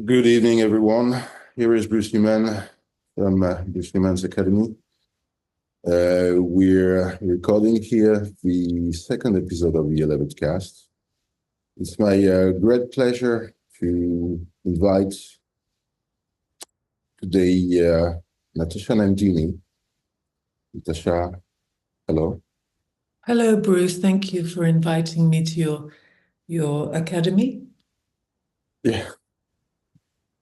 Good evening, everyone. Here is Bruce Newman from Bruce Newman's Academy. We're recording here the second episode of the 11th cast. It's my great pleasure to invite today Natasha Nandini. Natasha, hello. Hello, Bruce. Thank you for inviting me to your academy. Yeah.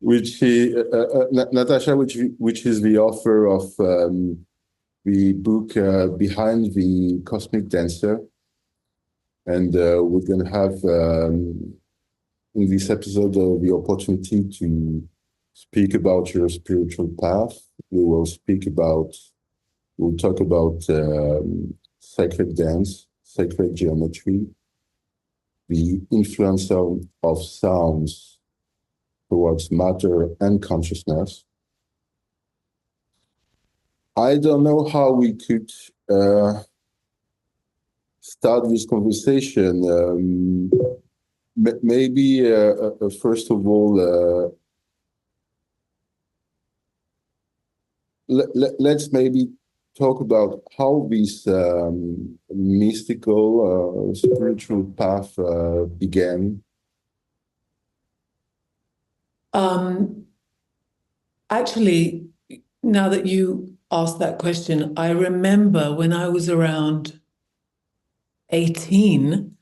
Natasha, which is the author of the book Behind the Cosmic Dancer. And we're going to have, in this episode, the opportunity to speak about your spiritual path. We'll talk about sacred dance, sacred geometry, the influence of sounds towards matter and consciousness. I don't know how we could start this conversation. Maybe first of all, let's maybe talk about how this mystical spiritual path began. Actually, now that you asked that question, I remember when I was around 18,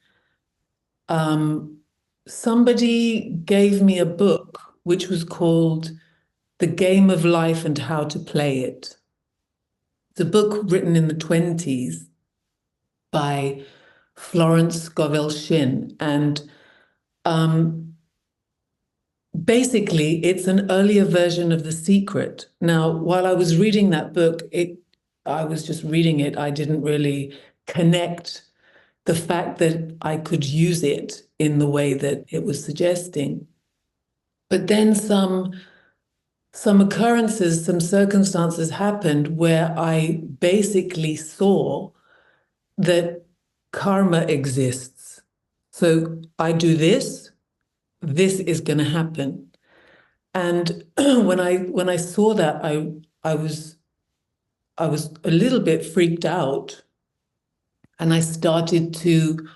somebody gave me a book which was called The Game of Life and How to Play It. It's a book written in the 1920s by Florence Scovel-Shinn, and basically, it's an earlier version of The Secret. Now, while I was reading that book, I was just reading it. I didn't really connect the fact that I could use it in the way that it was suggesting. But then some occurrences, some circumstances happened where I basically saw that karma exists. So I do this is going to happen. And when I saw that, I was a little bit freaked out, and I started to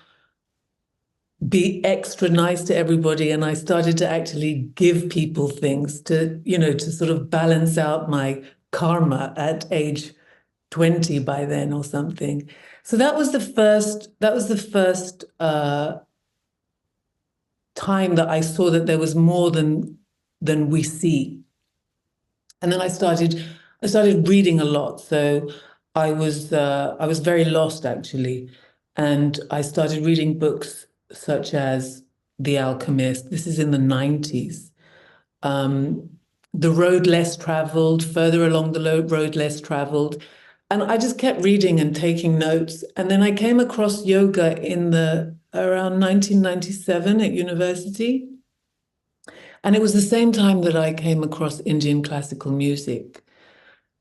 be extra nice to everybody, and I started to actually give people things to sort of balance out my karma at age 20 by then or something. So that was the first time that I saw that there was more than we see. And then I started reading a lot. So I was very lost, actually. And I started reading books such as The Alchemist. This is in the 90s. The Road Less Traveled, Further Along the Road Less Traveled. And I just kept reading and taking notes. And then I came across yoga around 1997 at university. And it was the same time that I came across Indian classical music.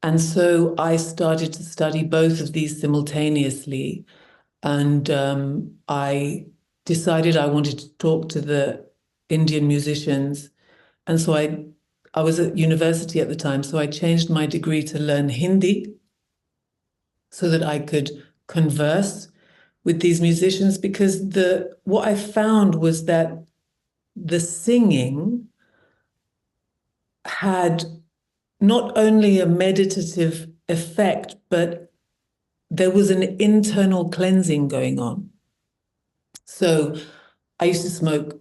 And so I started to study both of these simultaneously. And I decided I wanted to talk to the Indian musicians. And so I was at university at the time, so I changed my degree to learn Hindi so that I could converse with these musicians, because what I found was that the singing had not only a meditative effect, but there was an internal cleansing going on. So I used to smoke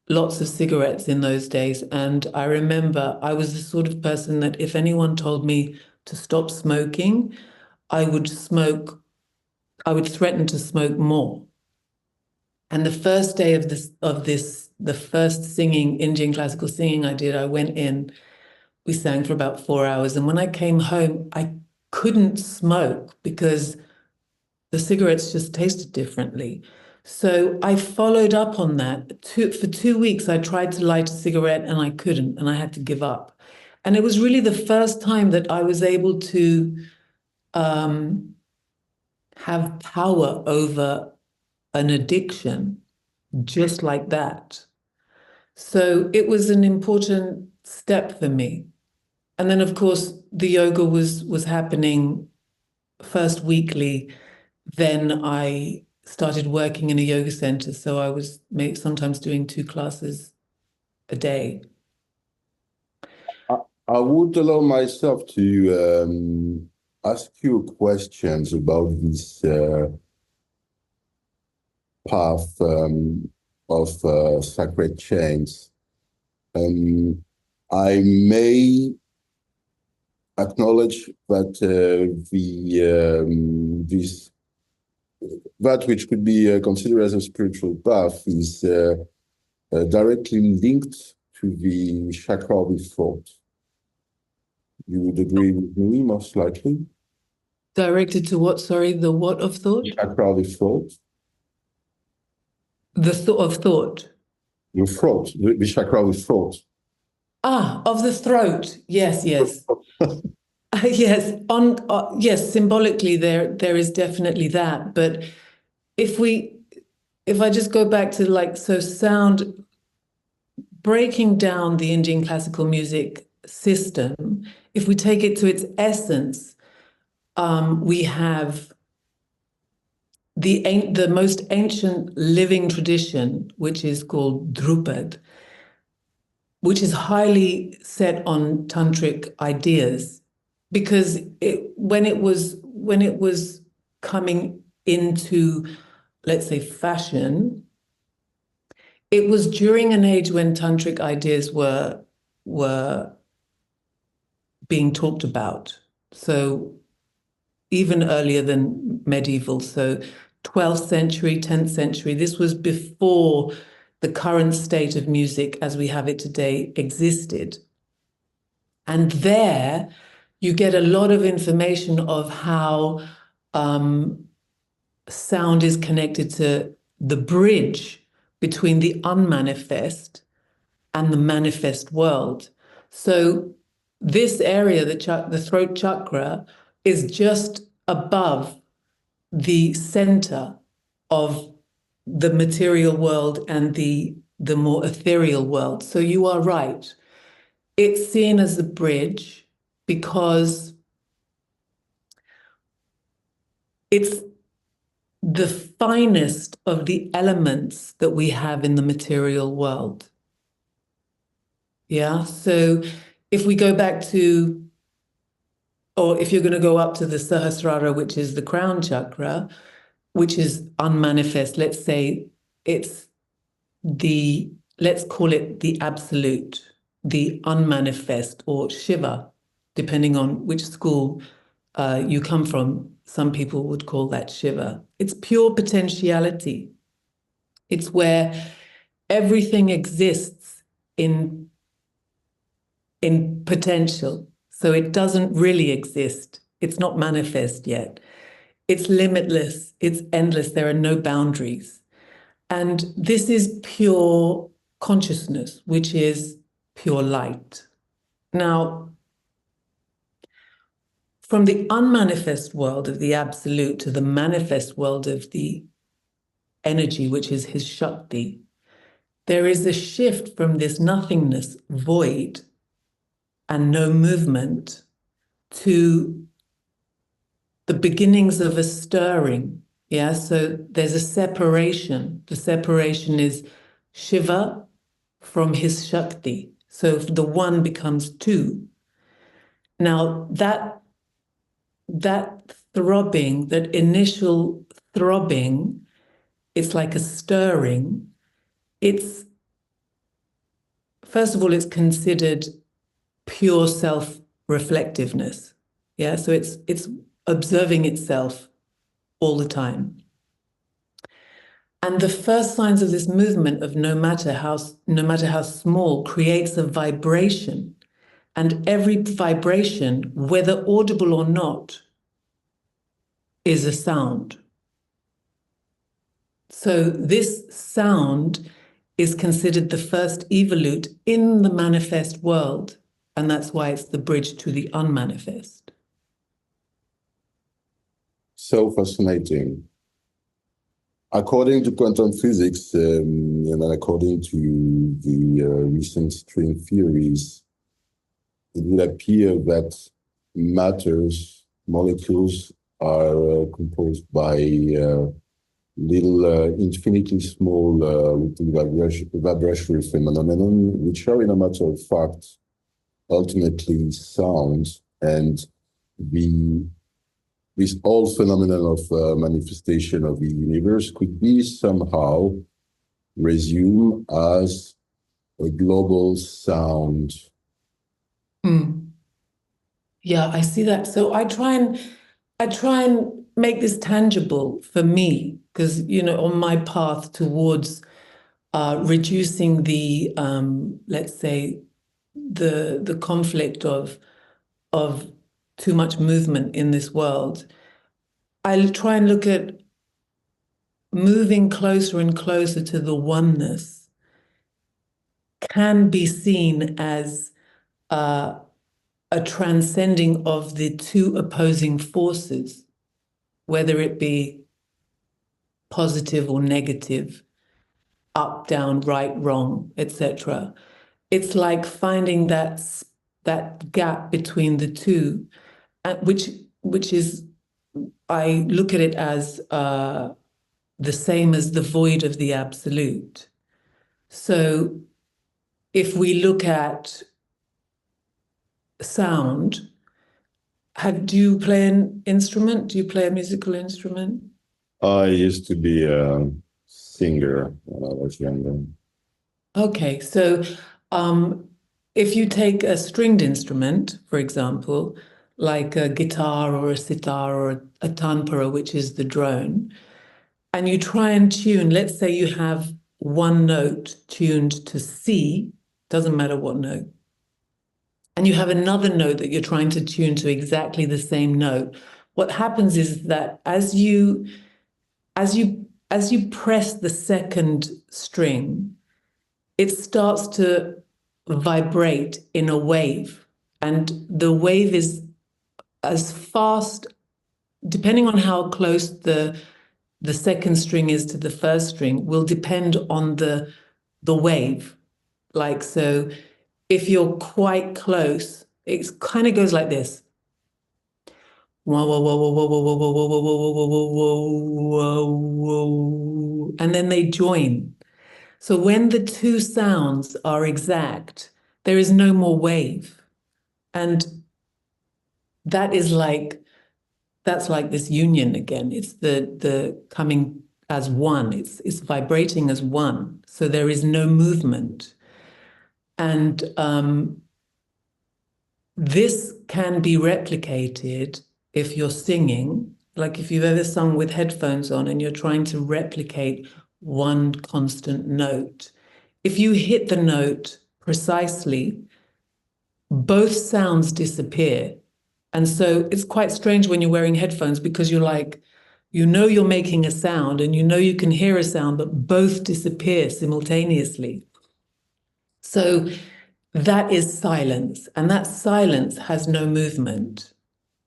lots of cigarettes in those days, and I remember I was the sort of person that if anyone told me to stop smoking, I would threaten to smoke more. And the first day of the first singing, Indian classical singing I did, I went in, we sang for about 4 hours. And when I came home, I couldn't smoke because the cigarettes just tasted differently. So I followed up on that. For 2 weeks, I tried to light a cigarette and I couldn't, and I had to give up. And it was really the first time that I was able to have power over an addiction. just like that. So it was an important step for me. And then, of course, the yoga was happening first weekly. Then I started working in a yoga center. So I was sometimes doing 2 classes a day. I would allow myself to ask you questions about this path of sacred chants. I may acknowledge that this that which could be considered as a spiritual path is directly linked to the chakra of the throat. You would agree with me, most likely? Directed to what? Sorry, the what of thought? Chakra of the throat. The thought of thought. Your throat, the chakra of the throat. Ah, of the throat. Yes, yes. Yes, yes, symbolically there is definitely that. But if I just go back to sound, breaking down the Indian classical music system, if we take it to its essence, we have the most ancient living tradition, which is called Drupad, which is highly set on tantric ideas, because when it was coming into, let's say, fashion, it was during an age when tantric ideas were being talked about. So even earlier than medieval, so 12th century, 10th century, this was before the current state of music as we have it today existed. And there you get a lot of information of how sound is connected to the bridge between the unmanifest and the manifest world. So this area, the throat chakra, is just above the center of the material world and the more ethereal world. So you are right. It's seen as a bridge because it's the finest of the elements that we have in the material world. Yeah. So if we go back to, or if you're going to go up to the Sahasrara, which is the crown chakra, which is unmanifest, let's say it's let's call it the absolute, the unmanifest, or Shiva, depending on which school you come from. Some people would call that Shiva. It's pure potentiality. It's where everything exists in potential. So it doesn't really exist. It's not manifest yet. It's limitless. It's endless. There are no boundaries. And this is pure consciousness, which is pure light. Now, from the unmanifest world of the absolute to the manifest world of the energy, which is his Shakti, there is a shift from this nothingness, void, and no movement to the beginnings of a stirring. Yeah, so there's a separation. The separation is Shiva from his Shakti. So the one becomes two. Now that throbbing, that initial throbbing, it's like a stirring. It's, first of all, it's considered pure self-reflectiveness. Yeah, so it's observing itself all the time. And the first signs of this movement of no matter how small, creates a vibration. And every vibration, whether audible or not, is a sound. So this sound is considered the first evolute in the manifest world. And that's why it's the bridge to the unmanifest. So fascinating. According to quantum physics, and according to the recent string theories, it would appear that matters, molecules, are composed by little infinitely small vibratory phenomenon, which are, in a matter of fact, ultimately sounds, and this whole phenomenon of manifestation of the universe could be somehow resumed as a global sound. Yeah, I see that. So I try and make this tangible for me, because on my path towards reducing the let's say the conflict of too much movement in this world, I try and look at moving closer and closer to the oneness can be seen as a transcending of the two opposing forces, whether it be positive or negative, up, down, right, wrong, etc. It's like finding that gap between the two, which is, I look at it as the same as the void of the absolute. So if we look at sound, do you play an instrument? Do you play a musical instrument? I used to be a singer when I was younger. Okay, so if you take a stringed instrument, for example, like a guitar or a sitar or a tanpura, which is the drone, and you try and tune, let's say you have one note tuned to C, doesn't matter what note, and you have another note that you're trying to tune to exactly the same note. What happens is that as you press the second string, it starts to vibrate in a wave, and the wave is as fast, depending on how close the second string is to the first string, will depend on the wave. Like, so if you're quite close, it kind of goes like this. Whoa, whoa, whoa, whoa, whoa, whoa, whoa, whoa, whoa, whoa, whoa, whoa, whoa, whoa, and then they join. So when the two sounds are exact, there is no more wave. And that is that's like this union again. It's the coming as one. It's vibrating as one. So there is no movement. And this can be replicated if you're singing, like if you've ever sung with headphones on and you're trying to replicate one constant note. If you hit the note precisely, both sounds disappear. And so it's quite strange when you're wearing headphones, because you're like, you're making a sound and you can hear a sound, but both disappear simultaneously. So that is silence, and that silence has no movement.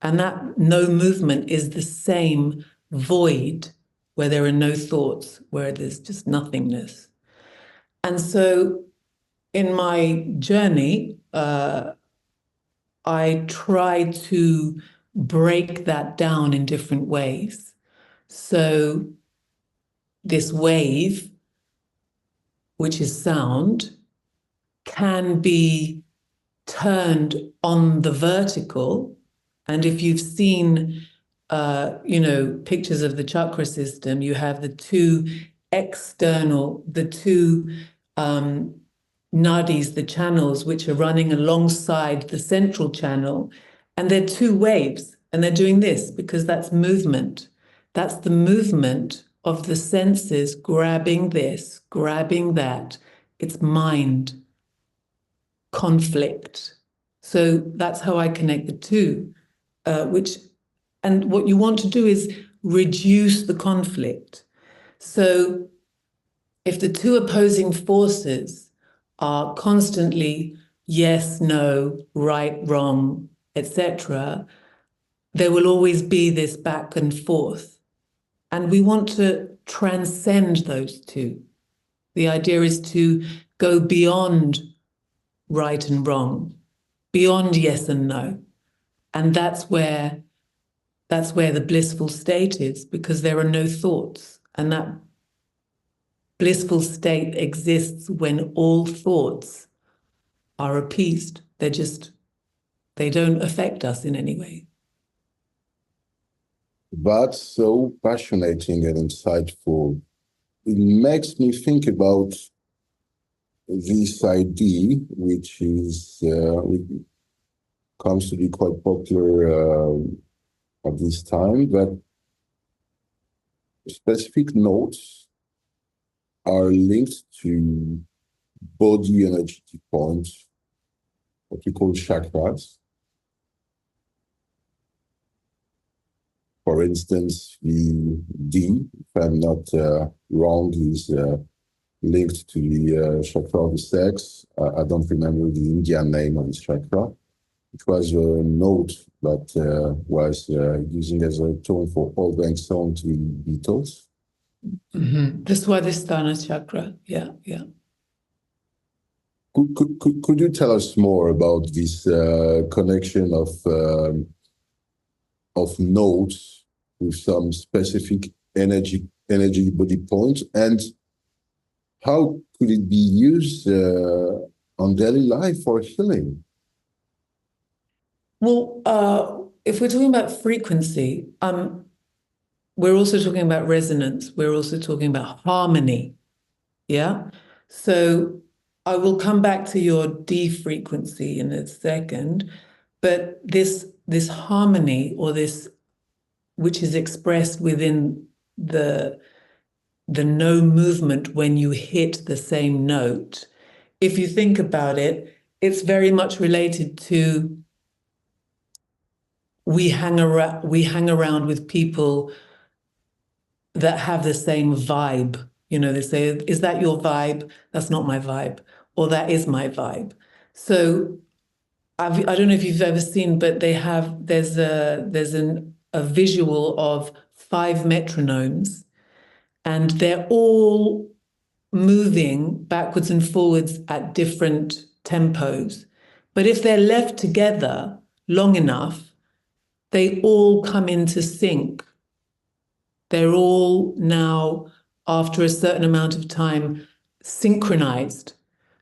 And that no movement is the same void where there are no thoughts, where there's just nothingness. And so in my journey, I try to break that down in different ways. So this wave, which is sound, can be turned on the vertical. And if you've seen, pictures of the chakra system, you have the two nadis, the channels, which are running alongside the central channel. And they're two waves, and they're doing this because that's movement. That's the movement of the senses grabbing this, grabbing that. It's mind, conflict. So that's how I connect the two, and what you want to do is reduce the conflict. So if the two opposing forces are constantly yes, no, right, wrong, etc., there will always be this back and forth. And we want to transcend those two. The idea is to go beyond right and wrong, beyond yes and no. And that's where the blissful state is, because there are no thoughts. And that blissful state exists when all thoughts are appeased. They don't affect us in any way. That's so passionate and insightful. It makes me think about this idea, which comes to be quite popular at this time, that specific notes are linked to body energetic points, what we call chakras. For instance, the D, if I'm not wrong, is linked to the chakra of the sex. I don't remember the Indian name of this chakra. It was a note that was using as a tone for all the song to the Beatles. Mm-hmm. The Swadhisthana chakra, yeah. Could you tell us more about this connection of notes with some specific energy body points, and how could it be used on daily life for healing? Well, if we're talking about frequency, we're also talking about resonance. We're also talking about harmony. Yeah. So I will come back to your D frequency in a second, but this harmony, or this, which is expressed within the no movement when you hit the same note. If you think about it, it's very much related to we hang around with people that have the same vibe. You know, they say, is that your vibe? That's not my vibe. Or that is my vibe. So I don't know if you've ever seen, but there's a visual of 5 metronomes, and they're all moving backwards and forwards at different tempos. But if they're left together long enough, they all come into sync. They're all now, after a certain amount of time, synchronized.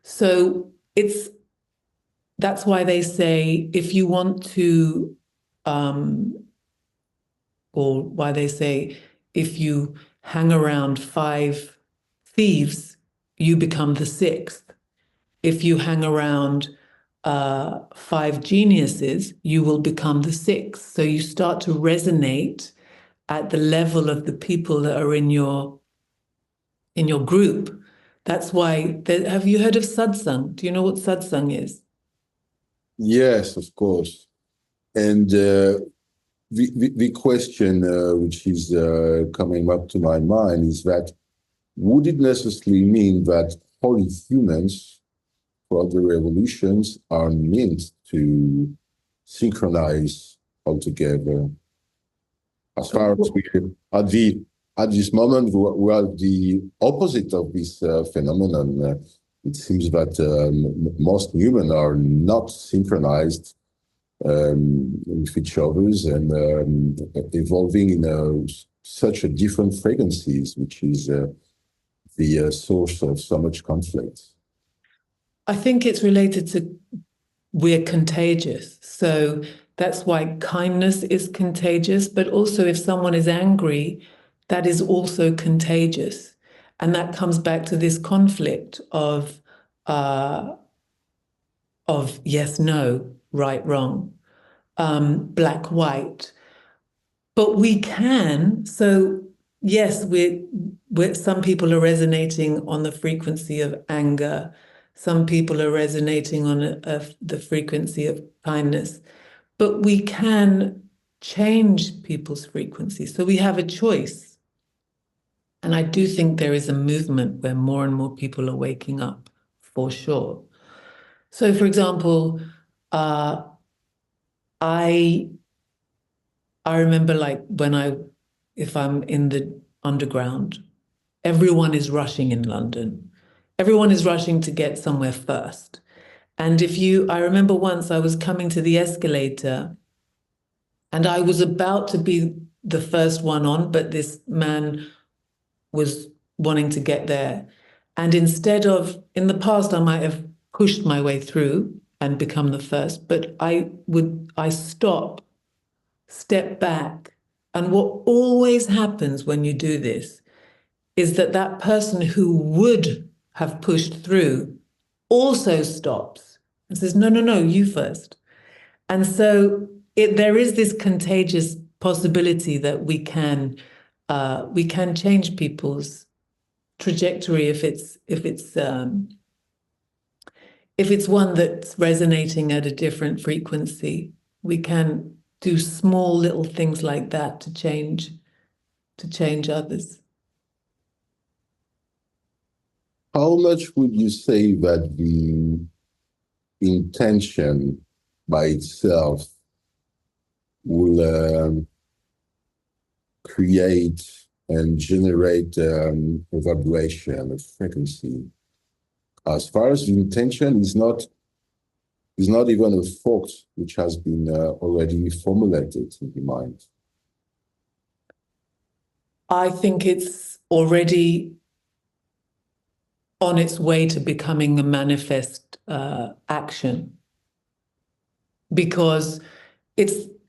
So that's why they say if you want to, or why they say if you hang around 5 thieves, you become the 6th. If you hang around 5 geniuses, you will become the 6th. So you start to resonate at the level of the people that are in your group. That's why, have you heard of satsang? Do you know what satsang is? Yes, of course. And the question which is coming up to my mind is that, would it necessarily mean that holy humans for the revolutions are meant to synchronize altogether? As far as we at this moment, we are the opposite of this phenomenon. It seems that most humans are not synchronized with each others, and evolving in such a different frequencies, which is the source of so much conflict. I think it's related to we're contagious. So that's why kindness is contagious, but also if someone is angry, that is also contagious. And that comes back to this conflict of yes, no, right, wrong, black, white. But we can, so yes, some people are resonating on the frequency of anger. Some people are resonating on the frequency of kindness. But we can change people's frequency. So we have a choice. And I do think there is a movement where more and more people are waking up, for sure. So, for example, I remember, like, if I'm in the underground everyone is rushing in London. Everyone is rushing to get somewhere first. And I remember once I was coming to the escalator and I was about to be the first one on, but this man was wanting to get there. And instead of, in the past, I might have pushed my way through and become the first, but I stop, step back. And what always happens when you do this is that that person who would have pushed through also stops and says, no, no, no, you first. And so there is this contagious possibility that we can change people's trajectory if it's one that's resonating at a different frequency. We can do small little things like that to change others. How much would you say that the intention by itself will create and generate a vibration, a frequency? As far as the intention is not even a thought which has been already formulated in the mind. I think it's already on its way to becoming a manifest action, because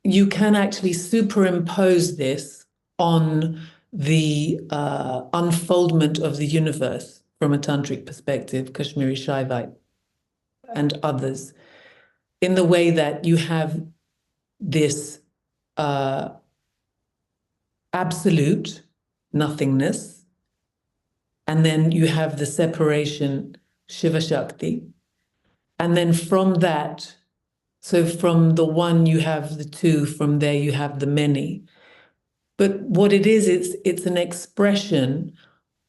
you can actually superimpose this on the unfoldment of the universe from a tantric perspective, Kashmiri Shaivite and others, in the way that you have this absolute nothingness, and then you have the separation, Shiva Shakti, and then from that, so from the one you have the two, from there you have the many. But what it is, it's an expression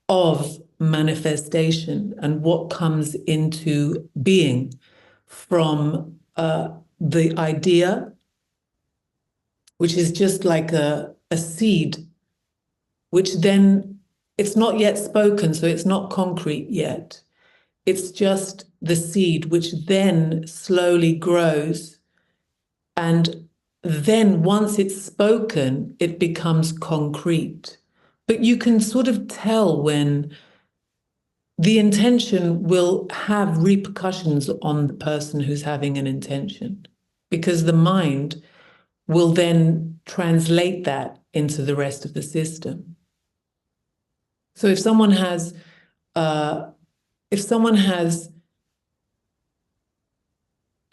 of manifestation and what comes into being from the idea, which is just like a seed, which then it's not yet spoken, so it's not concrete yet. It's just the seed, which then slowly grows. And then once it's spoken, it becomes concrete. But you can sort of tell when the intention will have repercussions on the person who's having an intention, because the mind will then translate that into the rest of the system. So if someone has,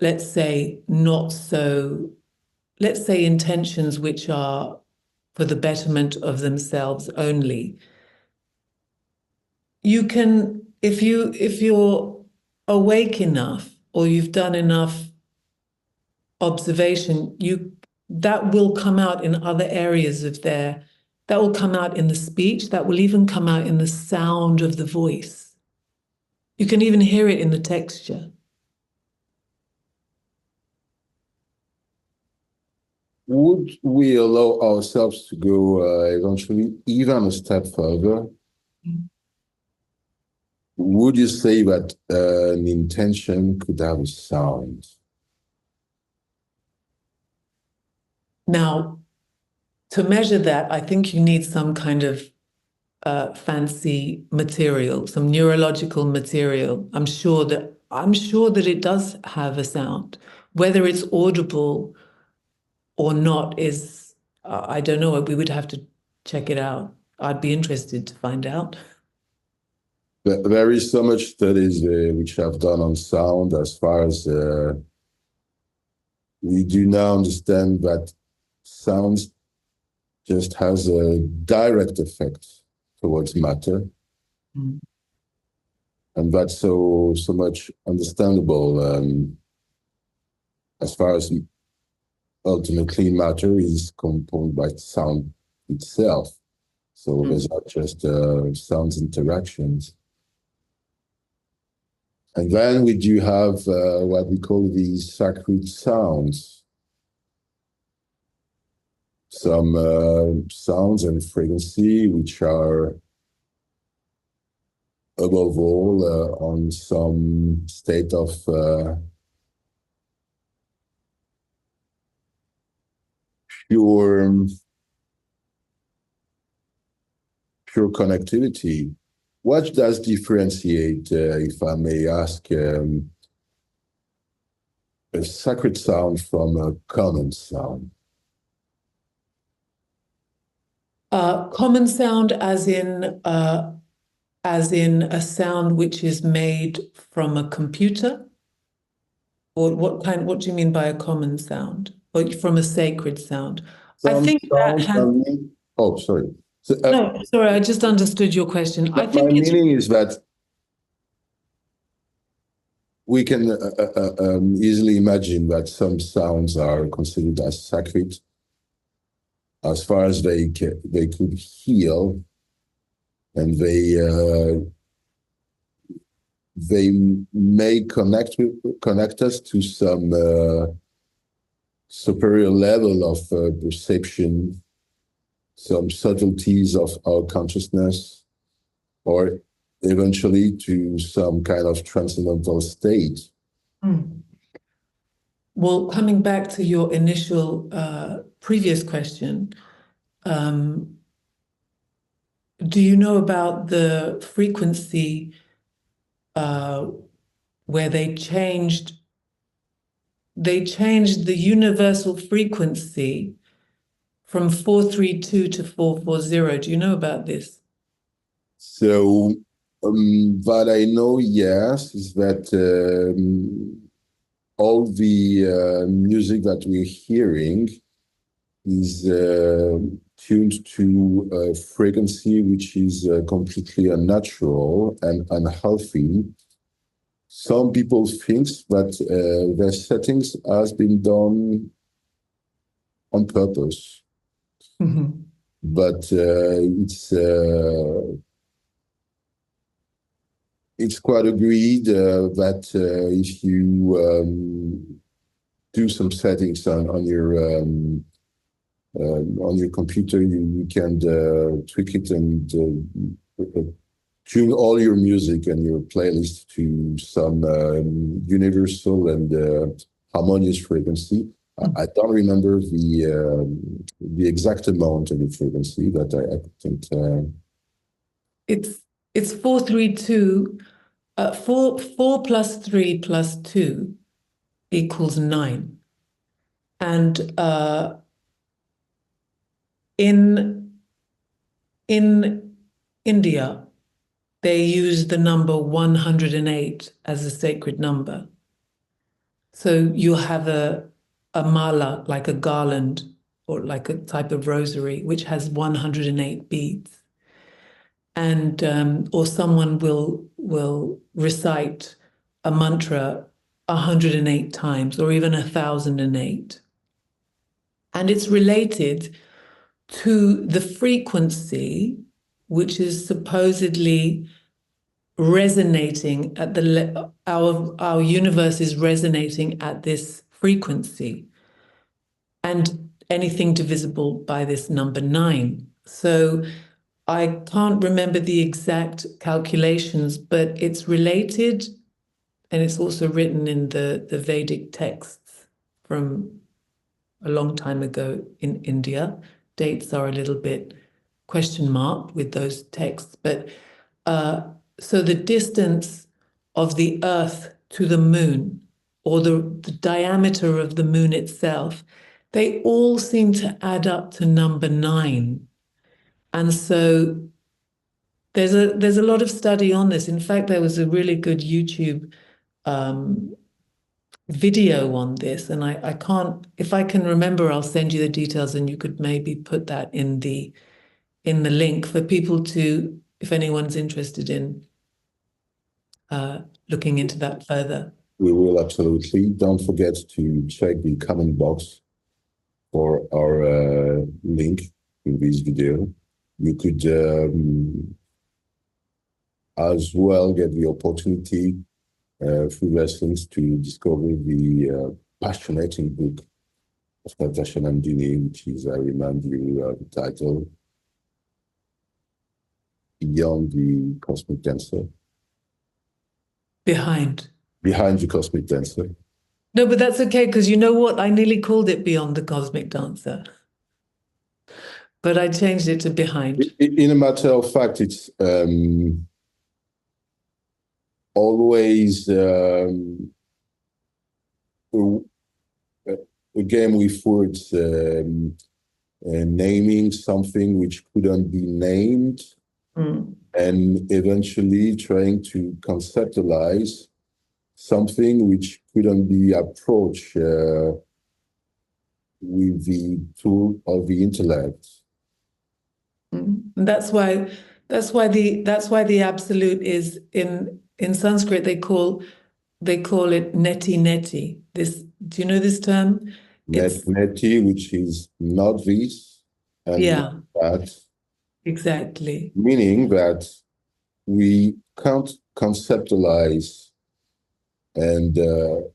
let's say, intentions which are for the betterment of themselves only, you can, if you're awake enough or you've done enough observation, that will come out in other areas of that will come out in the speech, that will even come out in the sound of the voice. You can even hear it in the texture. Would we allow ourselves to go eventually even a step further? Would you say that an intention could have a sound? Now, to measure that, I think you need some kind of fancy material, some neurological material. I'm sure that it does have a sound. Whether it's audible or not is, I don't know. We would have to check it out. I'd be interested to find out. There is so much studies which I've done on sound, as far as we do now understand that sounds just has a direct effect towards matter. Mm. And that's so much understandable, as far as ultimately matter is composed by sound itself. So there's not just sounds interactions. And then we do have what we call these sacred sounds. Some sounds and frequency which are above all on some state of pure connectivity. What does differentiate, if I may ask, a sacred sound from a common sound? Common sound, as in a sound which is made from a computer, or what do you mean by a common sound, or from a sacred sound? I Some think that sounds has. oh, sorry. So, No, sorry, I just understood your question. I my think it's. meaning is that we can easily imagine that some sounds are considered as sacred as far as they could heal, and they may connect us to some superior level of perception, some subtleties of our consciousness, or eventually to some kind of transcendental state. Well, coming back to your initial previous question, do you know about the frequency where they changed the universal frequency from 432 to 440? Do you know about this? So what I know, yes, is that all the music that we're hearing is tuned to a frequency which is completely unnatural and unhealthy. Some people think that their settings has been done on purpose, but it's quite agreed that if you do some settings on your computer, you can tweak it and tune all your music and your playlist to some universal and harmonious frequency. I don't remember the exact amount of the frequency, but I think it's 432. 4 plus 3 plus 2 equals 9. And in India, they use the number 108 as a sacred number. So you'll have a mala, like a garland, or like a type of rosary, which has 108 beads. And or someone will recite a mantra 108 times, or even 1,008. And it's related to the frequency, which is supposedly resonating at our universe is resonating at this frequency, and anything divisible by this number 9. So I can't remember the exact calculations, but it's related, and it's also written in the Vedic texts from a long time ago in India. Dates are a little bit question marked with those texts, but so the distance of the Earth to the moon, or the diameter of the moon itself, they all seem to add up to number 9. And so there's a lot of study on this. In fact, there was a really good YouTube video on this, and I can't, if I can remember, I'll send you the details, and you could maybe put that in the link for people to, if anyone's interested in looking into that further. we will absolutely. Don't forget to check the comment box for our link in this video. You could as well get the opportunity through lessons to discover the fascinating book of Natasha Nandini, which is, I remind you, the title, Beyond the Cosmic Dancer. Behind. behind the cosmic dancer. No, but that's okay, because you know what? I nearly called it Beyond the Cosmic Dancer, but I changed it to behind. In a matter of fact, it's always a game with words, naming something which couldn't be named, and eventually trying to conceptualize something which couldn't be approached with the tool of the intellect. That's why the absolute is in Sanskrit they call it neti neti. This, do you know this term? Neti, which is not this and yeah, not that, exactly. meaning that we can't conceptualize, and there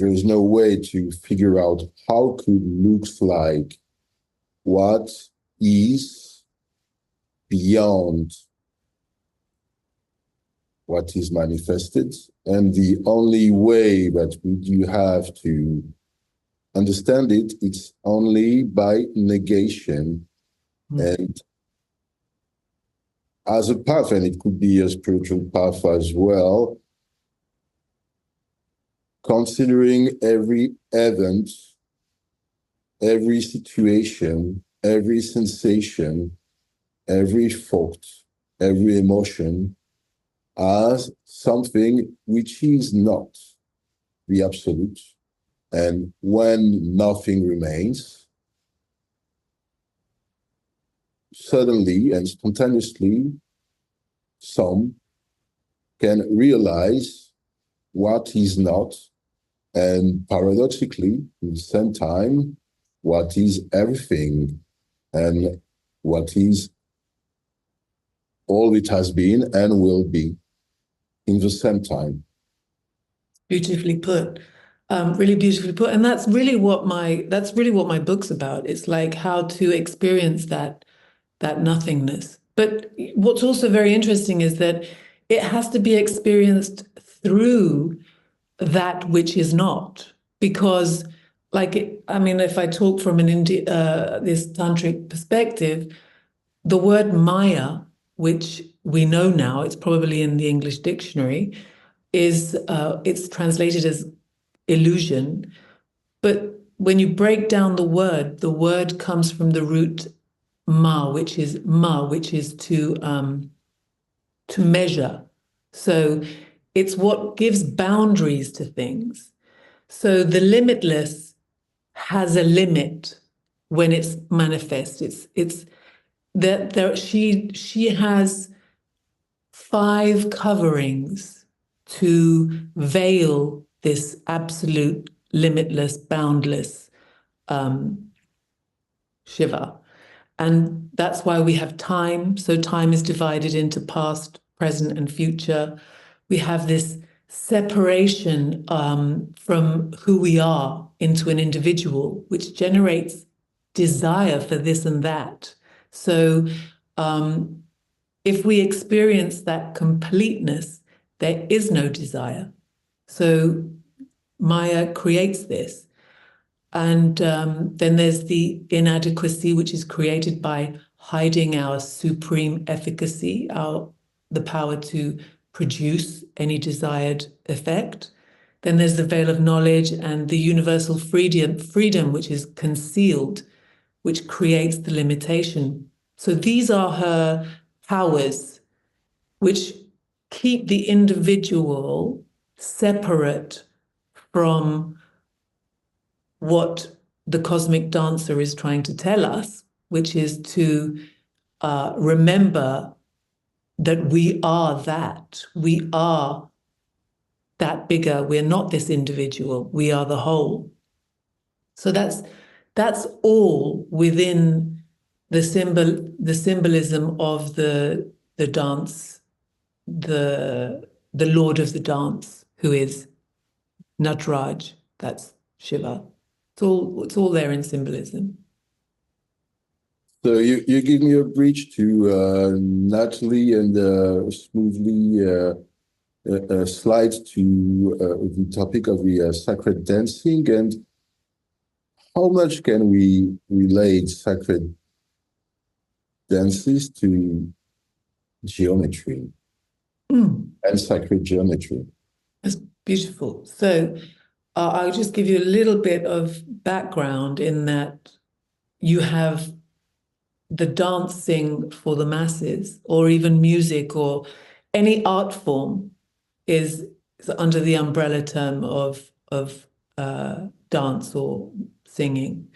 is no way to figure out how could looks like what is beyond what is manifested. And the only way that we do have to understand it, it's only by negation. And as a path, and it could be a spiritual path as well, considering every event, every situation, every sensation, every thought, every emotion as something which is not the absolute. And when nothing remains, suddenly and spontaneously, some can realize what is not, and paradoxically, at the same time, what is everything and what is all it has been and will be in the same time. Beautifully put. Really beautifully put. And that's really what my book's about. It's like how to experience that nothingness. But what's also very interesting is that it has to be experienced through that which is not. Because, if I talk from this tantric perspective, the word Maya, which we know now, it's probably in the English dictionary, it's translated as illusion. But when you break down the word comes from the root ma, which is to measure. So it's what gives boundaries to things. So the limitless has a limit when it's manifest. It's that there she has 5 coverings to veil this absolute, limitless, boundless Shiva. And that's why we have time. So time is divided into past, present, and future. We have this separation from who we are into an individual, which generates desire for this and that. So if we experience that completeness, there is no desire. So Maya creates this. And then there's the inadequacy, which is created by hiding our supreme efficacy, the power to produce any desired effect. Then there's the veil of knowledge and the universal freedom, which is concealed, which creates the limitation. So these are her powers, which keep the individual separate from what the cosmic dancer is trying to tell us, which is to remember that we are that. We are that bigger. We're not this individual. We are the whole. So that's all within the symbolism of the dance, the Lord of the dance, who is Nataraj. That's Shiva. It's all there in symbolism. So you give me a bridge to naturally and smoothly slide to the topic of the sacred dancing, and how much can we relate sacred dances to geometry and sacred geometry? That's beautiful. So I'll just give you a little bit of background in that you have the dancing for the masses, or even music, or any art form is under the umbrella term of dance or singing.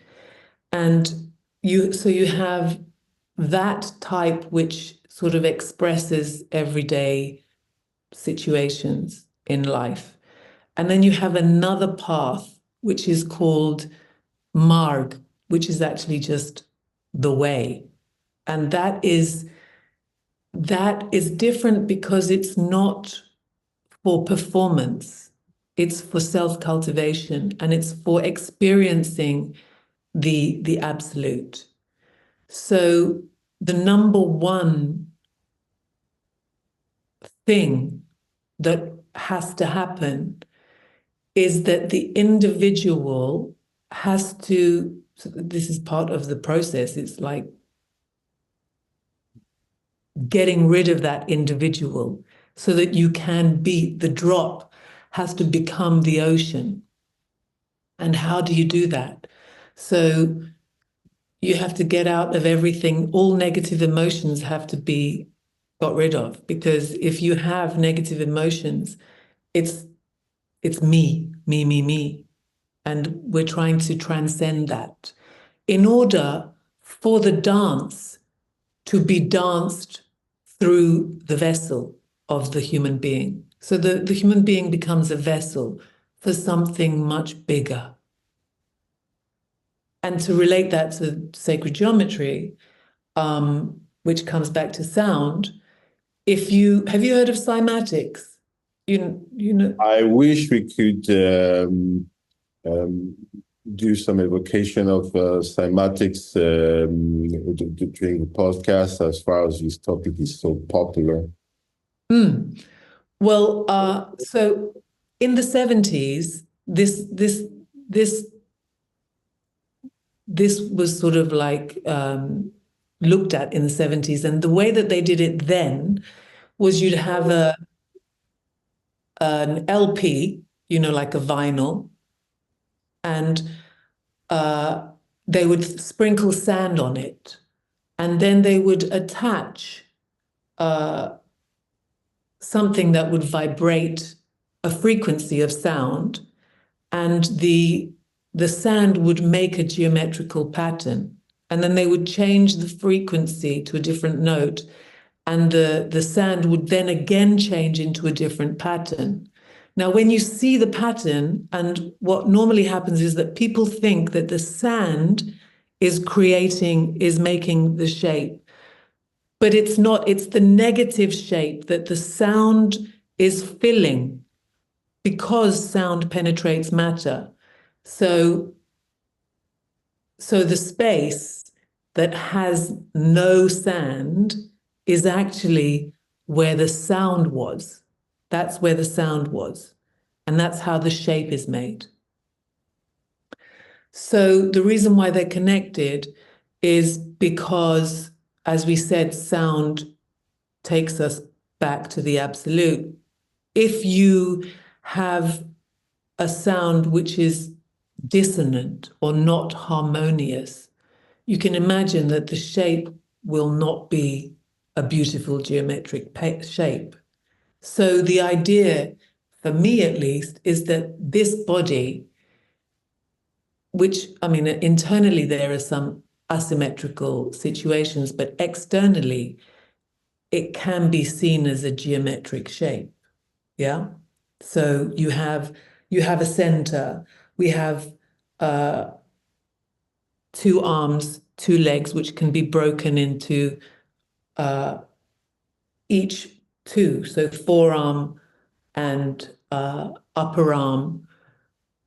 And so you have that type which sort of expresses everyday situations in life. And then you have another path, which is called marg, which is actually just the way. And that is different because it's not for performance. It's for self-cultivation, and it's for experiencing the absolute. So the number one thing that has to happen is that the individual has to, so this is part of the process, it's like getting rid of that individual so that you can be, the drop has to become the ocean. And how do you do that? So you have to get out of everything. All negative emotions have to be got rid of, because if you have negative emotions, it's me. And we're trying to transcend that in order for the dance to be danced through the vessel of the human being. So the human being becomes a vessel for something much bigger. And to relate that to sacred geometry, which comes back to sound, have you heard of cymatics? You know. I wish we could do some evocation of cymatics during the podcast, as far as this topic is so popular. Well, so in the 70s, this was sort of like looked at in the 70s, and the way that they did it then was you'd have an LP, like a vinyl, and they would sprinkle sand on it, and then they would attach something that would vibrate a frequency of sound, and the sand would make a geometrical pattern, and then they would change the frequency to a different note, and the sand would then again change into a different pattern. Now, when you see the pattern, and what normally happens is that people think that the sand is making the shape, but it's not. It's the negative shape that the sound is filling, because sound penetrates matter. So the space that has no sand is actually where the sound was. That's where the sound was. And that's how the shape is made. So the reason why they're connected is because, as we said, sound takes us back to the absolute. If you have a sound which is dissonant or not harmonious, you can imagine that the shape will not be a beautiful geometric shape. So the idea, for me at least, is that this body, which, I mean, internally there are some asymmetrical situations, but externally it can be seen as a geometric shape. Yeah. So you have a center. We have two arms, two legs, which can be broken into each two. So forearm and upper arm,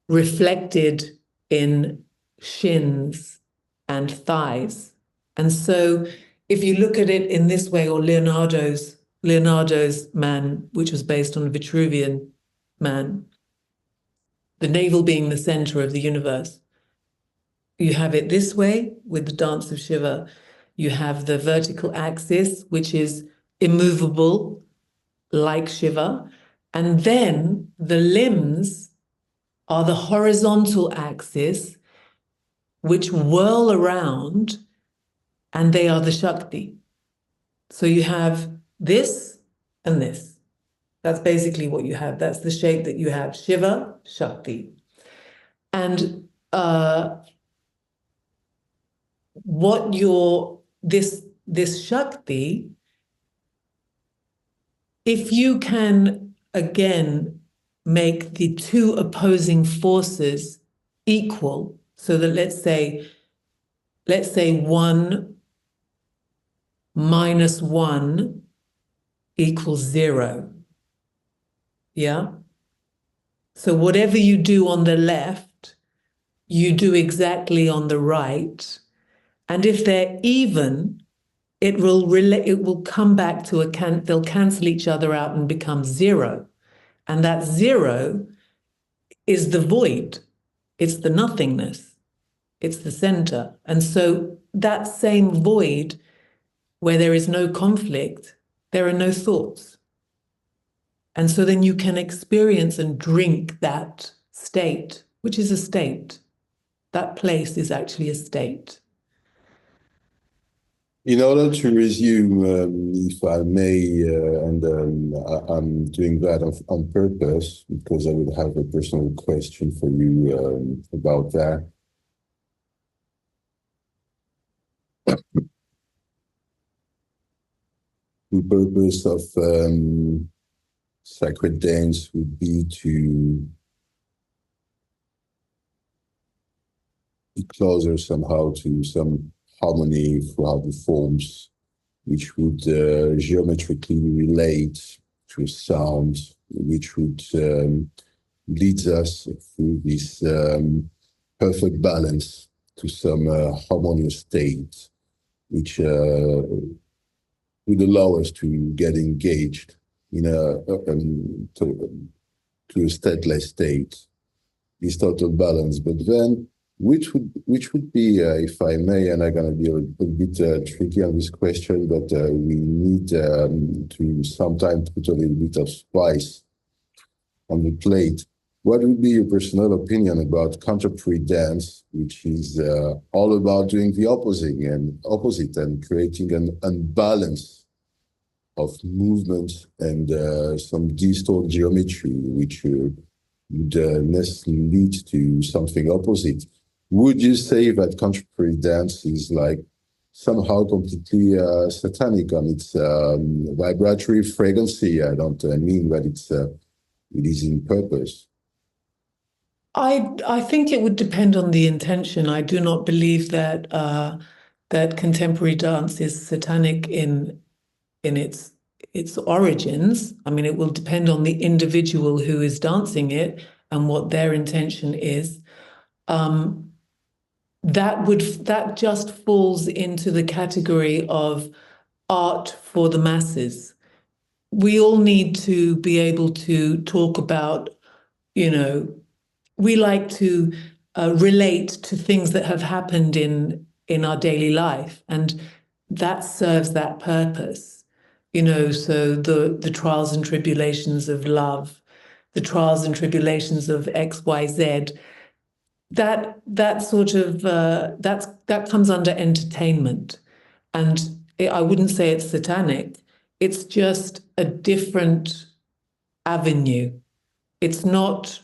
reflected in shins and thighs. And so if you look at it in this way, or Leonardo's Leonardo's man, which was based on a Vitruvian man, the navel being the center of the universe. You have it this way with the dance of Shiva. You have the vertical axis, which is immovable, like Shiva. And then the limbs are the horizontal axis, which whirl around, and they are the Shakti. So you have this and this. That's basically what you have. That's the shape that you have. Shiva, Shakti. And what this Shakti, if you can again make the two opposing forces equal, so that let's say 1 minus 1 equals 0. Yeah? So whatever you do on the left, you do exactly on the right. And if they're even, it will come back to they'll cancel each other out and become 0. And that 0 is the void. It's the nothingness. It's the center. And so that same void where there is no conflict, there are no thoughts. And so then you can experience and drink that state, which is a state. That place is actually a state. In order to resume, if I may, and I'm doing that on purpose because I would have a personal question for you about that. The purpose of sacred dance would be to be closer somehow to some harmony throughout the forms, which would geometrically relate to a sound, which would lead us through this perfect balance to some harmonious state, which would allow us to get engaged in to a stateless state, this total balance. But then, which would be, if I may, and I'm going to be a bit tricky on this question, but we need to sometimes put a little bit of spice on the plate. What would be your personal opinion about contemporary dance, which is all about doing the opposite and creating an unbalance of movement and some distorted geometry, which would necessarily lead to something opposite? Would you say that contemporary dance is like somehow completely satanic on its vibratory frequency? I don't mean that it is in purpose. I think it would depend on the intention. I do not believe that that contemporary dance is satanic in its origins. I mean, it will depend on the individual who is dancing it and what their intention is. That just falls into the category of art for the masses. We all need to be able to talk about, we like to relate to things that have happened in our daily life, and that serves that purpose. So the trials and tribulations of love, the trials and tribulations of XYZ, that sort of that comes under entertainment, and I wouldn't say it's satanic. It's just a different avenue. It's not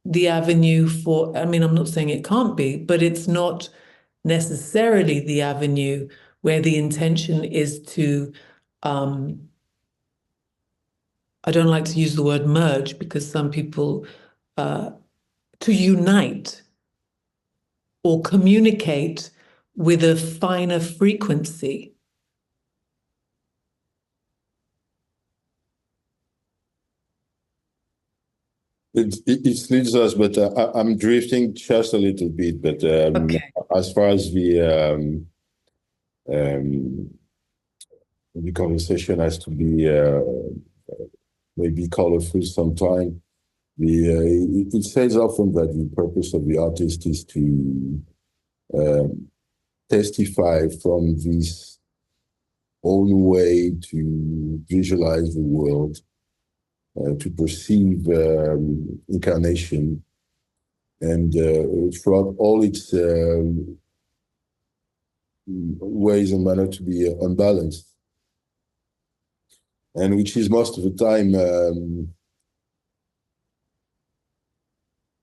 the avenue for, I mean, I'm not saying it can't be, but it's not necessarily the avenue where the intention is to, I don't like to use the word merge because some people, to unite or communicate with a finer frequency. It leads us, but I'm drifting just a little bit. But Okay. as far as the the conversation has to be maybe colorful sometime. It says often that the purpose of the artist is to testify from this own way to visualize the world, to perceive incarnation, and throughout all its ways and manner to be unbalanced, and which is most of the time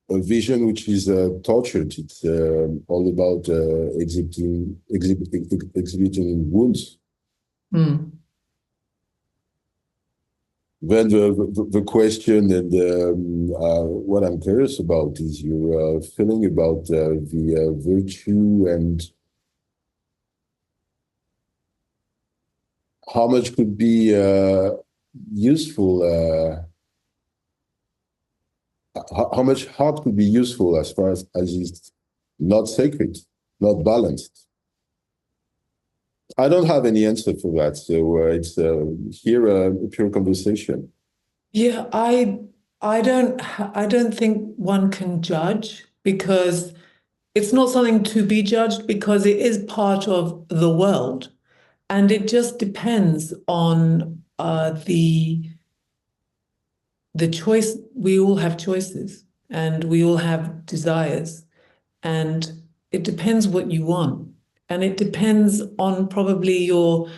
a vision which is tortured. It's all about exhibiting wounds. Mm. Then the question and what I'm curious about is your feeling about the virtue and how much could be useful, how much heart could be useful as far as it's not sacred, not balanced. I don't have any answer for that, so it's here a pure conversation. Yeah, I don't think one can judge, because it's not something to be judged, because it is part of the world, and it just depends on the choice. We all have choices, and we all have desires, and it depends what you want, and it depends on probably your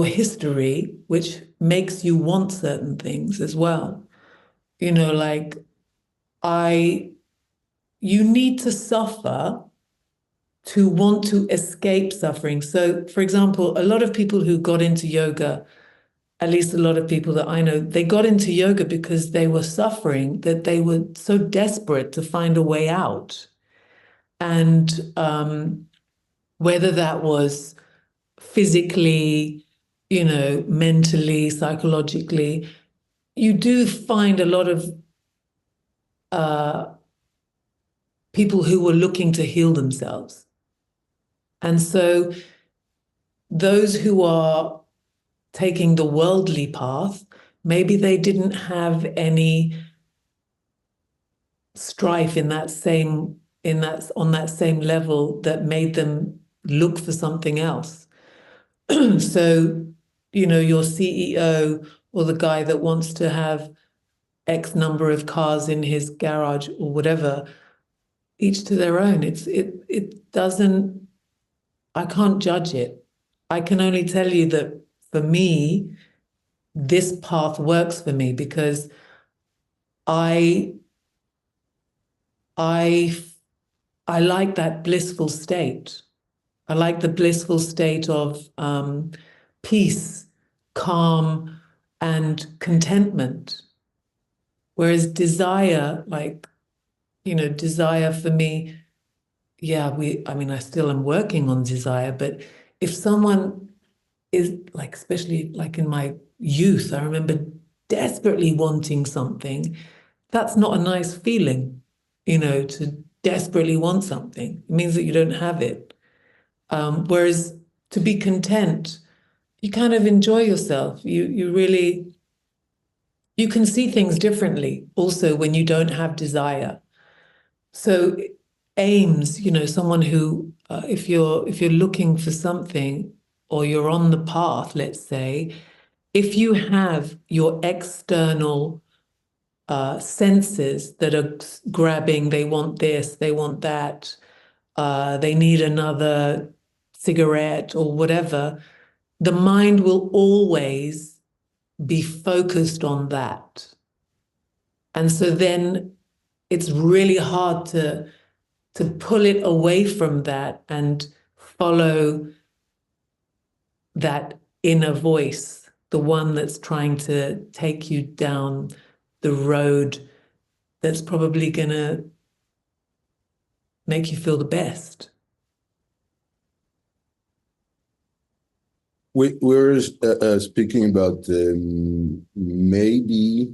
history, which makes you want certain things as well. You know, like I, you need to suffer to want to escape suffering. So, for example, a lot of people who got into yoga, at least a lot of people that I know, they got into yoga because they were suffering, that they were so desperate to find a way out. And whether that was physically, you know, mentally, psychologically, you do find a lot of people who were looking to heal themselves. And so those who are taking the worldly path, maybe they didn't have any strife in that same, on that same level that made them look for something else. So, you know, your CEO or the guy that wants to have X number of cars in his garage or whatever, each to their own. It doesn't, I can't judge it. I can only tell you that for me, this path works for me, because I I I like that blissful state. I like the blissful state of peace, calm, and contentment. Whereas desire, like, you know, desire for me, yeah, I mean, I still am working on desire, but if someone is like, especially like in my youth, I remember desperately wanting something. That's not a nice feeling, you know, to desperately want something. It means that you don't have it. Whereas to be content, you kind of enjoy yourself. You really, you can see things differently also when you don't have desire. So aims, you know, someone who, if you're looking for something, or you're on the path, let's say, if you have your external senses that are grabbing, they want this, they want that, they need another cigarette or whatever, the mind will always be focused on that. And so then it's really hard to pull it away from that and follow that inner voice, the one that's trying to take you down the road that's probably going to make you feel the best. We're speaking about maybe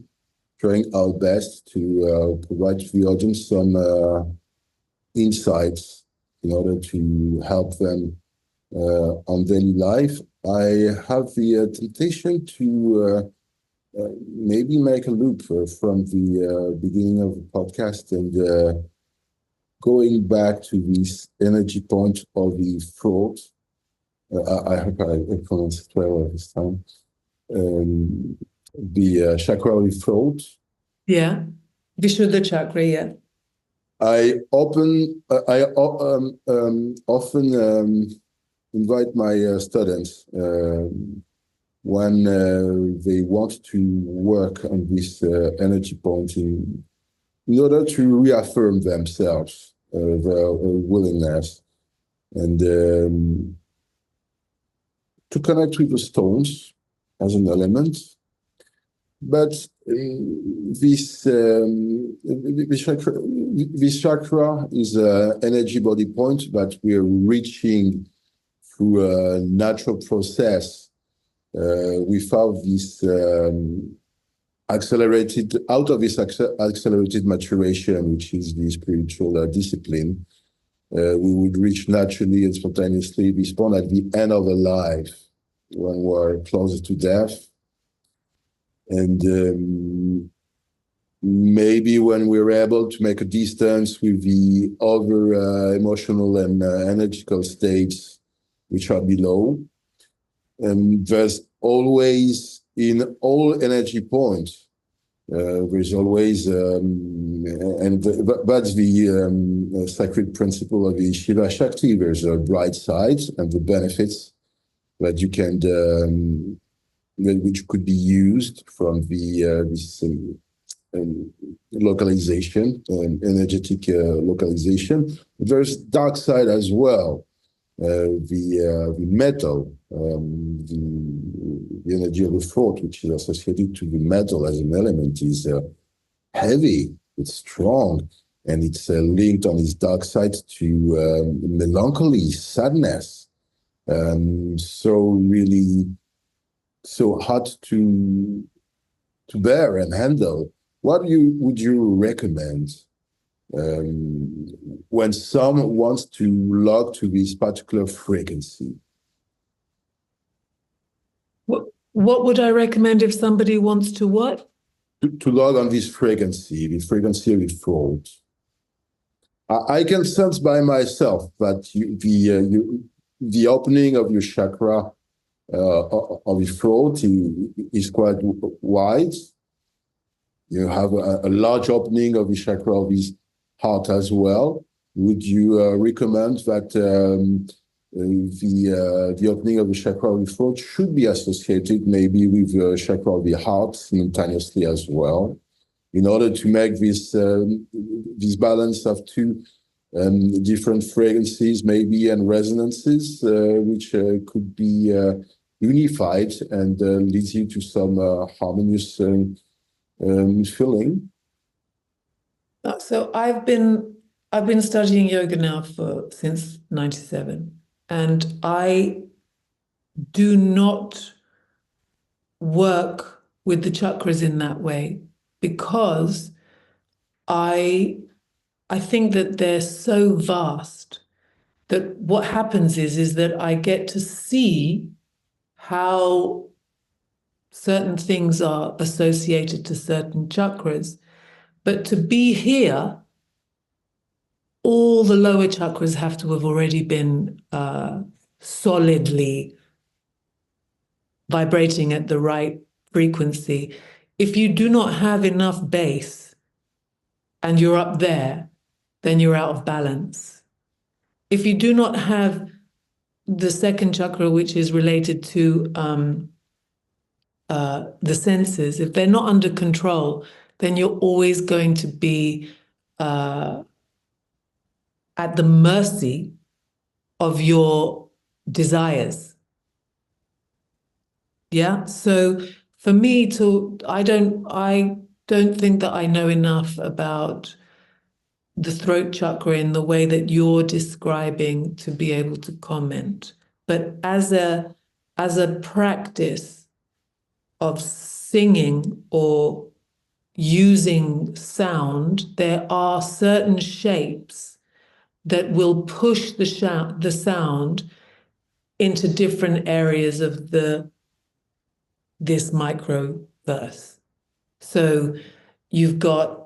trying our best to provide to the audience some insights in order to help them on daily life. I have the temptation to maybe make a loop from the beginning of the podcast and going back to this energy point of the throat. I hope I pronounced it well this time. The chakra of the throat. Yeah. Vishuddha chakra, yeah. I often invite my students when they want to work on this energy point in order to reaffirm themselves, their willingness, and to connect with the stones as an element. But this chakra is an energy body point that we are reaching through a natural process without this accelerated maturation, which is the spiritual discipline. We would reach naturally and spontaneously this point at the end of a life when we're closer to death. And maybe when we're able to make a distance with the other emotional and energetical states which are below. And there's always, in all energy points, there's always, and that's the sacred principle of the Shiva Shakti. There's a bright side and the benefits that you can, which could be used from the this localization, energetic localization. There's dark side as well. The metal, the energy of the thought, which is associated to the metal as an element, is heavy, it's strong, and it's linked on its dark side to melancholy, sadness. So hard to bear and handle. What would you recommend when someone wants to log to this particular frequency? What would I recommend if somebody wants to what? To log on this frequency, the frequency of the throat. I can sense by myself that the opening of your chakra of the throat is quite wide. You have a large opening of the chakra of his heart as well. Would you recommend that the opening of the chakra of the throat should be associated maybe with the chakra of the heart simultaneously as well, in order to make this balance of two different frequencies maybe and resonances, which could be unified and leads you to some harmonious feeling? So I've been studying yoga now since 97, and I do not work with the chakras in that way because I think that they're so vast that what happens is that I get to see how certain things are associated to certain chakras. But to be here, all the lower chakras have to have already been solidly vibrating at the right frequency. If you do not have enough base and you're up there, then you're out of balance. If you do not have the second chakra, which is related to the senses, if they're not under control, then you're always going to be at the mercy of your desires. Yeah. So for me I don't think that I know enough about the throat chakra in the way that you're describing to be able to comment. But as a practice of singing or using sound, there are certain shapes that will push the sound into different areas of this microverse. So you've got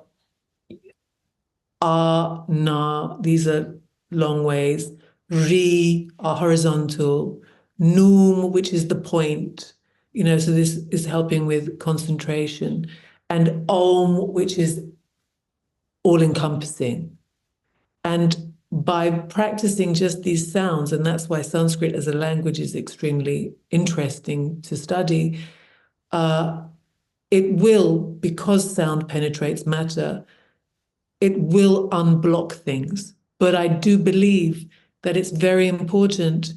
na, these are long ways, ri are horizontal, num, which is the point, so this is helping with concentration, and om, which is all-encompassing. And by practicing just these sounds, and that's why Sanskrit as a language is extremely interesting to study, it will, because sound penetrates matter, it will unblock things. But I do believe that it's very important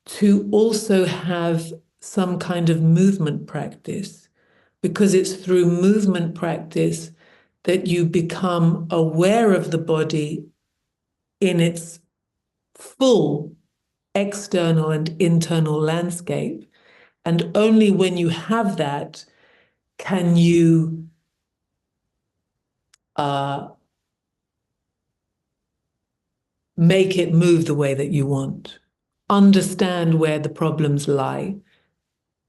to also have some kind of movement practice, because it's through movement practice that you become aware of the body in its full external and internal landscape. And only when you have that can you make it move the way that you want. Understand where the problems lie,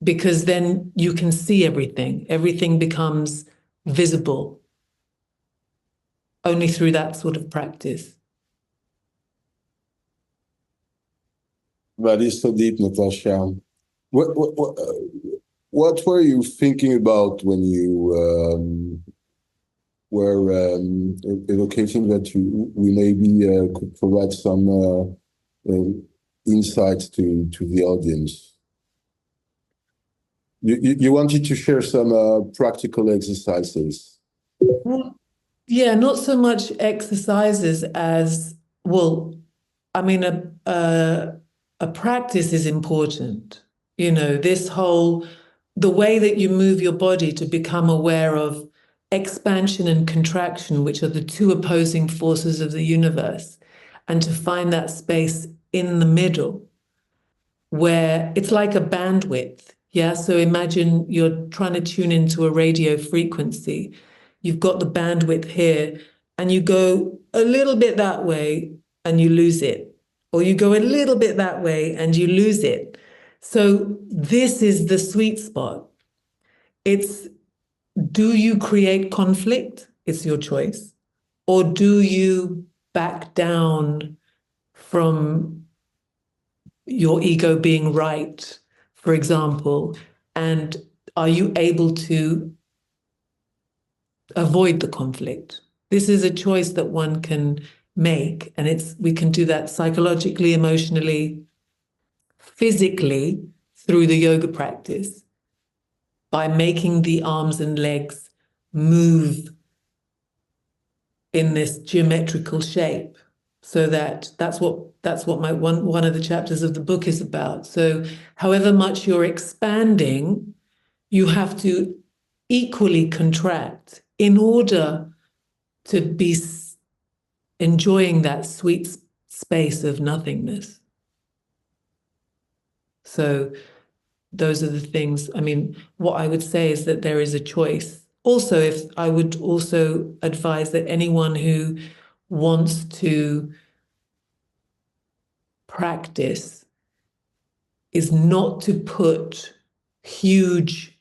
because then you can see everything. Everything becomes visible only through that sort of practice. That is so deep, Natasha. What were you thinking about when you were evocating that we maybe could provide some insights to the audience? You wanted to share some practical exercises. Well, yeah, not so much exercises as, well, I mean, a practice is important. The way that you move your body to become aware of expansion and contraction, which are the two opposing forces of the universe, and to find that space in the middle where it's like a bandwidth. Yeah. So imagine you're trying to tune into a radio frequency. You've got the bandwidth here, and you go a little bit that way and you lose it, or you go a little bit that way and you lose it. So this is the sweet spot. It's, do you create conflict? It's your choice. Or do you back down from your ego being right, for example, and are you able to avoid the conflict? This is a choice that one can make, and we can do that psychologically, emotionally, physically through the yoga practice by making the arms and legs move in this geometrical shape. So that's what my one of the chapters of the book is about. So however much you're expanding, you have to equally contract in order to be enjoying that sweet space of nothingness. So those are the things. I mean, what I would say is that there is a choice. Also, if I would also advise that anyone who wants to practice is not to put huge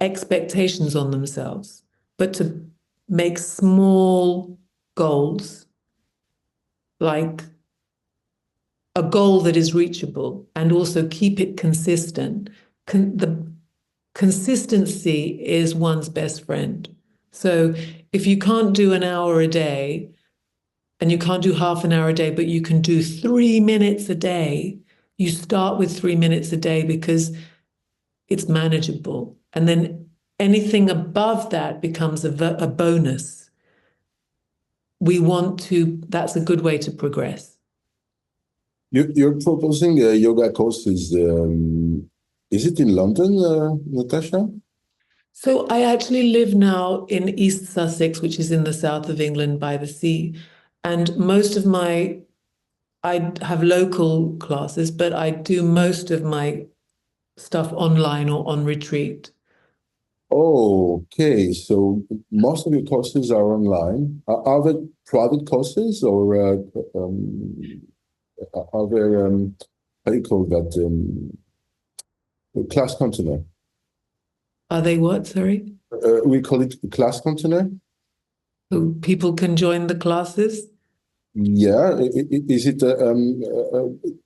expectations on themselves, but to make small goals, like a goal that is reachable, and also keep it consistent. The consistency is one's best friend. So if you can't do an hour a day, and you can't do half an hour a day, but you can do 3 minutes a day, you start with 3 minutes a day because it's manageable. And then anything above that becomes a bonus. That's a good way to progress. You're proposing yoga courses. Is it in London, Natasha? So I actually live now in East Sussex, which is in the south of England by the sea. And I have local classes, but I do most of my stuff online or on retreat. Okay, so most of your courses are online. Are they private courses, or are there how do you call that? A class container. Are they what? Sorry? We call it a class container. So people can join the classes? Yeah, is it?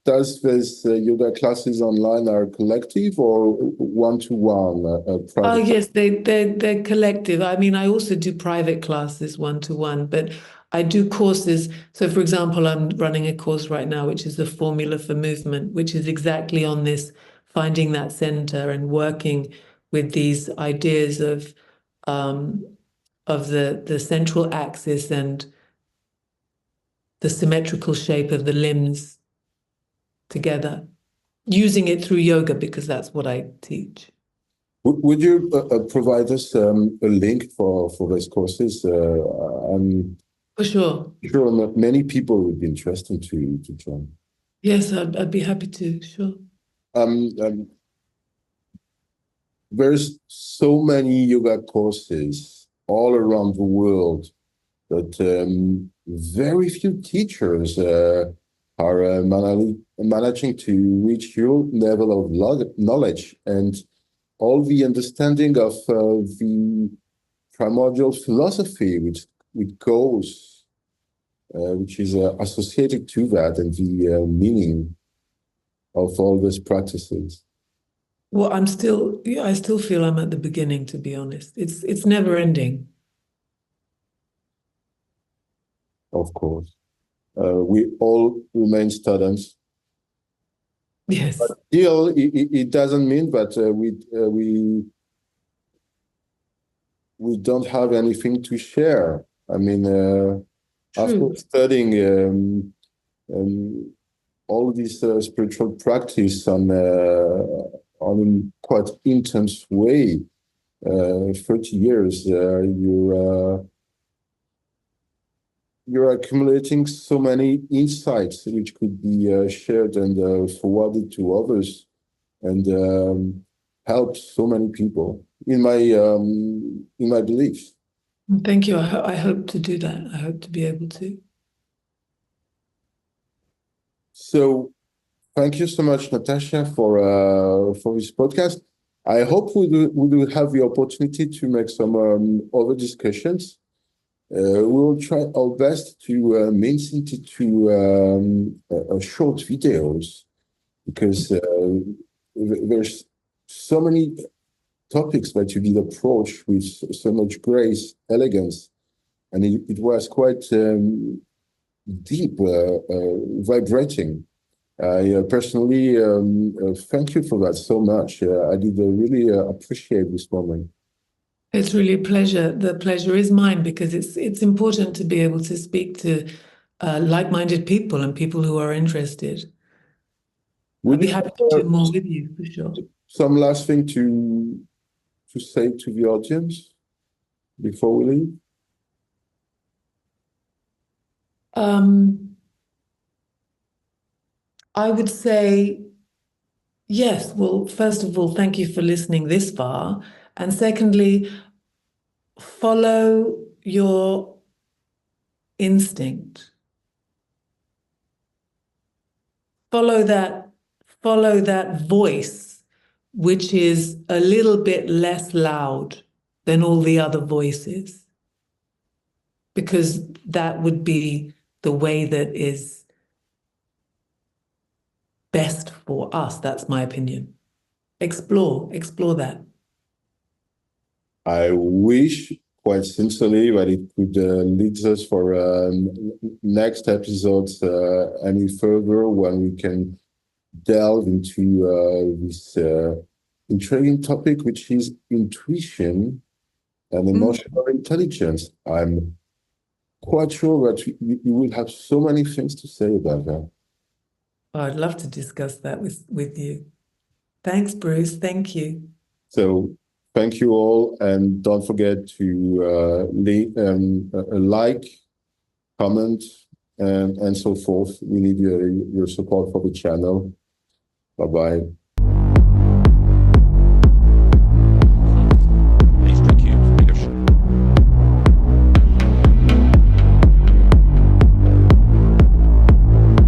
Does this yoga classes online are collective or one-to-one, Oh, private? yes, they're collective. I mean, I also do private classes one-to-one, but I do courses. So, for example, I'm running a course right now, which is the Formula for Movement, which is exactly on this, finding that center and working with these ideas um, of the central axis and the symmetrical shape of the limbs together, using it through yoga because that's what I teach. Would you provide us a link for those courses? I'm For sure. sure many people would be interested to join. Yes, I'd be happy to, sure. Um, um, there's so many yoga courses all around the world, but very few teachers are managing to reach your level of knowledge and all the understanding of the primordial philosophy which is associated to that and the meaning of all these practices. Well, yeah, I still feel I'm at the beginning, to be honest. It's never ending. Of course, we all remain students. Yes, But still, it doesn't mean that we don't have anything to share. I mean, after true. studying all this spiritual practice on a quite intense way, 30 years, you're accumulating so many insights which could be shared and forwarded to others and help so many people in my beliefs. Thank you. I hope to do that. I hope to be able to. So thank you so much, Natasha, for this podcast. I hope we will have the opportunity to make some other discussions. We will try our best to mince it to short videos because there's so many topics that you did approach with so much grace, elegance, and it was quite deep, vibrating. I personally thank you for that so much. I did really appreciate this moment. It's really a pleasure. The pleasure is mine because it's important to be able to speak to like-minded people and people who are interested. I'd Would be you happy to do more with you, for sure. some last thing to say to the audience before we leave? I would say yes. Well, first of all, thank you for listening this far. And secondly, follow your instinct. Follow that, follow that voice, which is a little bit less loud than all the other voices, because that would be the way that is best for us. That's my opinion. Explore that. I wish quite sincerely that it could lead us for next episodes any further when we can delve into this intriguing topic, which is intuition and emotional intelligence. I'm quite sure that you will have so many things to say about that. I'd love to discuss that with you. Thanks, Bruce. Thank you. So thank you all, and don't forget to like, comment, and so forth. We need your support for the channel. Bye-bye.